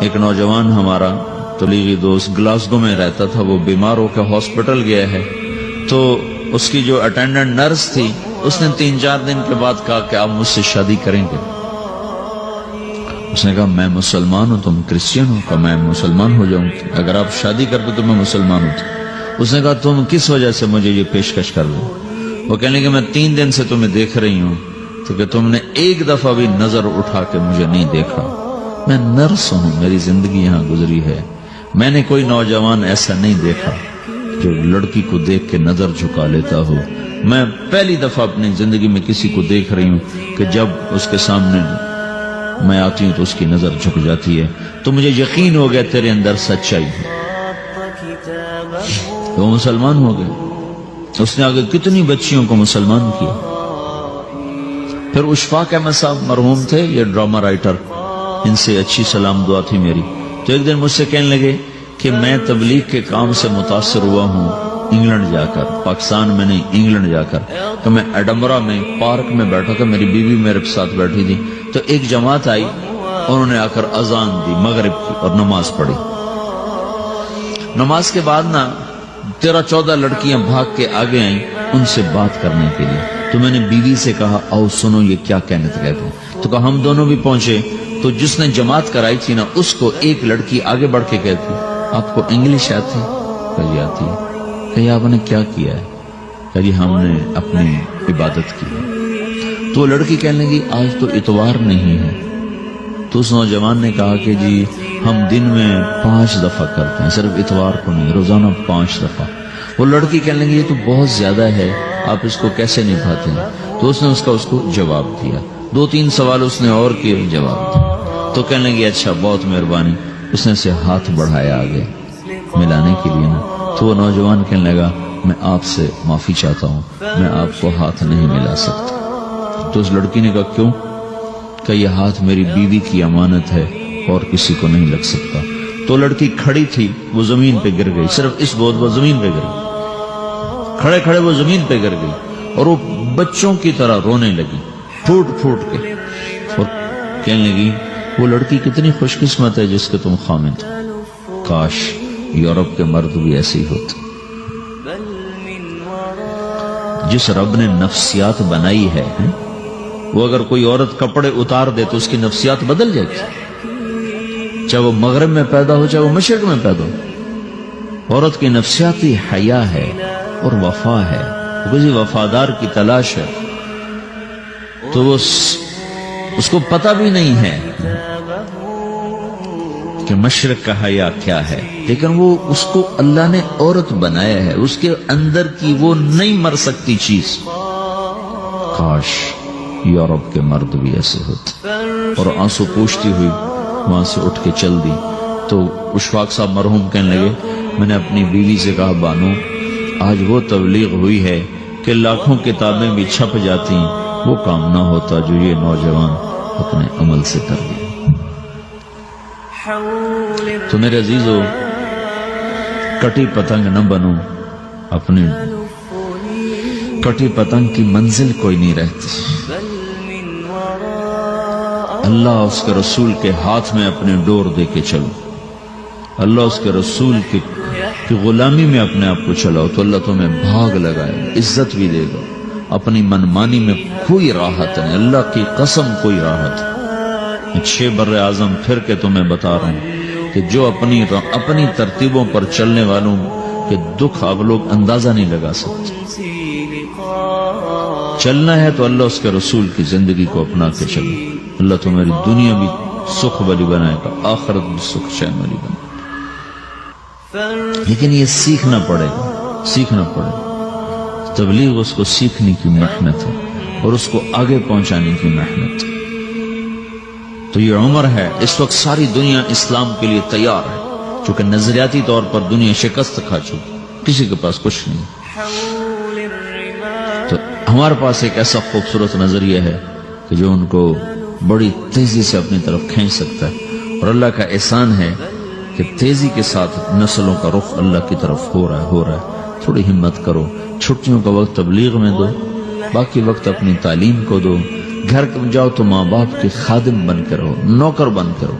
ایک نوجوان ہمارا تبلیغی دوست گلاسگو میں رہتا تھا، وہ بیمار ہو کے ہاسپٹل گیا ہے، تو اس کی جو اٹینڈنٹ نرس تھی اس نے 3-4 دن کے بعد کہا کہ آپ مجھ سے شادی کریں گے؟ اس نے کہا میں مسلمان ہوں، تم کرسچن ہو؟ کہا میں مسلمان ہو جاؤں، اگر آپ شادی کرتے تو میں مسلمان ہوں۔ اس نے کہا تم کس وجہ سے مجھے یہ پیشکش کر دو؟ وہ کہنے کہ میں 3 دن سے تمہیں دیکھ رہی ہوں تو کہ تم نے ایک دفعہ بھی نظر اٹھا کے مجھے نہیں دیکھا، میں نرس ہوں، میری زندگی یہاں گزری ہے، میں نے کوئی نوجوان ایسا نہیں دیکھا جو لڑکی کو دیکھ کے نظر جھکا لیتا ہو، میں پہلی دفعہ اپنی زندگی میں کسی کو دیکھ رہی ہوں کہ جب اس کے سامنے میں آتی ہوں تو اس کی نظر جھک جاتی ہے، تو مجھے یقین ہو گیا تیرے اندر سچائی ہے۔ وہ مسلمان ہو گئے، اس نے آگے کتنی بچیوں کو مسلمان کیا۔ پھر اشفاق احمد صاحب مرحوم تھے، یہ ڈرامہ رائٹر، ان سے اچھی سلام دعا تھی میری، تو ایک دن مجھ سے کہنے لگے کہ میں تبلیغ کے کام سے متاثر ہوا ہوں انگلینڈ جا کر، پاکستان میں نہیں انگلینڈ جا کر، تو میں ایڈنبرا میں پارک میں بیٹھا تھا، میری بیوی میرے ساتھ بیٹھی تھی، تو ایک جماعت آئی، انہوں نے آ کر اذان دی مغرب کی اور نماز پڑھی۔ نماز کے بعد 13-14 لڑکیاں بھاگ کے آگے آئیں ان سے بات کرنے کے لیے، تو میں نے بیوی سے کہا آؤ سنو یہ کیا کہنے کہتے ہیں، تو کہا ہم دونوں بھی پہنچے، تو جس نے جماعت کرائی تھی اس کو ایک لڑکی آگے بڑھ کے کہتی آپ کو انگلش آتی؟ کہا جی آتی ہے۔ کہا آپ نے کیا کیا ہے؟ کہا جی ہم نے اپنی عبادت کی ہے۔ تو لڑکی کہنے لگی آج تو اتوار نہیں ہے، تو اس نوجوان نے کہا کہ جی ہم دن میں 5 دفعہ کرتے ہیں، صرف اتوار کو نہیں، روزانہ 5 دفعہ۔ وہ لڑکی کہنے لگی یہ تو بہت زیادہ ہے، آپ اس کو کیسے نبھاتے ہیں؟ تو اس نے اس کو جواب دیا، 2-3 سوال اس نے اور کیے، جواب دیا، تو کہنے لگی اچھا بہت مہربانی، اس نے سے ہاتھ بڑھایا آگے ملانے کے لیے تو وہ نوجوان کہنے لگا میں آپ سے معافی چاہتا ہوں، میں آپ کو ہاتھ نہیں ملا سکتا۔ تو اس لڑکی نے کہا کیوں؟ کہ یہ ہاتھ میری بیوی کی امانت ہے اور کسی کو نہیں لگ سکتا۔ تو لڑکی کھڑی تھی، وہ زمین پہ گر گئی، صرف اس بہت وہ زمین پہ گر گئی، کھڑے کھڑے وہ زمین پہ گر گئی، اور وہ بچوں کی طرح رونے لگی پھوٹ پھوٹ کے، اور کہنے لگی وہ لڑکی کتنی خوش قسمت ہے جس کے تم خامد، کاش یورپ کے مرد بھی ایسے ہی ہوتے۔ جس رب نے نفسیات بنائی ہے، وہ اگر کوئی عورت کپڑے اتار دے تو اس کی نفسیات بدل جائے گی، چاہے وہ مغرب میں پیدا ہو چاہے وہ مشرق میں پیدا ہو۔ عورت کی نفسیاتی حیا ہے اور وفا ہے، کسی وفادار کی تلاش ہے، تو وہ اس کو پتہ بھی نہیں ہے کہ مشرق کا حیا کیا ہے، لیکن وہ اس کو اللہ نے عورت بنایا ہے، اس کے اندر کی وہ نہیں مر سکتی چیز۔ کاش یورپ کے مرد بھی ایسے ہوتے۔ اور آنسو پوچھتی ہوئی وہاں سے اٹھ کے چل دی۔ تو اشفاق صاحب مرحوم کہنے لگے میں نے اپنی بیوی سے کہا بانو آج وہ تبلیغ ہوئی ہے کہ لاکھوں کتابیں بھی چھپ جاتی، وہ کام نہ ہوتا جو یہ نوجوان اپنے عمل سے کر لیا۔ تو میرے عزیزو کٹی پتنگ نہ بنو، اپنی کٹی پتنگ کی منزل کوئی نہیں رہتی۔ اللہ اس کے رسول کے ہاتھ میں اپنے ڈور دے کے چلو، اللہ اس کے رسول کی غلامی میں اپنے آپ کو چلاؤ تو اللہ تمہیں بھاگ لگائے، عزت بھی دے گا۔ اپنی منمانی میں کوئی راحت نہیں، اللہ کی قسم کوئی راحت نہیں۔ 6 بر اعظم پھر کے تمہیں بتا رہا ہوں کہ جو اپنی ترتیبوں پر چلنے والوں کے دکھ آپ لوگ اندازہ نہیں لگا سکتے۔ چلنا ہے تو اللہ اس کے رسول کی زندگی کو اپنا کے چلو، اللہ تمہاری دنیا بھی سکھ والی بنائے گا، آخرت بھی سکھ چین والی بنائے گا۔ لیکن یہ سیکھنا پڑے گا، سیکھنا پڑے گا۔ تبلیغ اس کو سیکھنے کی محنت ہے اور اس کو آگے پہنچانے کی محنت ہے۔ تو یہ عمر ہے، اس وقت ساری دنیا اسلام کے لیے تیار ہے، چونکہ نظریاتی طور پر دنیا شکست کھا چکی، کسی کے پاس کچھ نہیں۔ تو ہمارے پاس ایک ایسا خوبصورت نظریہ ہے کہ جو ان کو بڑی تیزی سے اپنی طرف کھینچ سکتا ہے، اور اللہ کا احسان ہے کہ تیزی کے ساتھ نسلوں کا رخ اللہ کی طرف ہو رہا ہے۔ تھوڑی ہمت کرو، چھٹیوں کا وقت تبلیغ میں دو، باقی وقت اپنی تعلیم کو دو، گھر جاؤ تو ماں باپ کے خادم بن کے رہو، نوکر بن کے رہو۔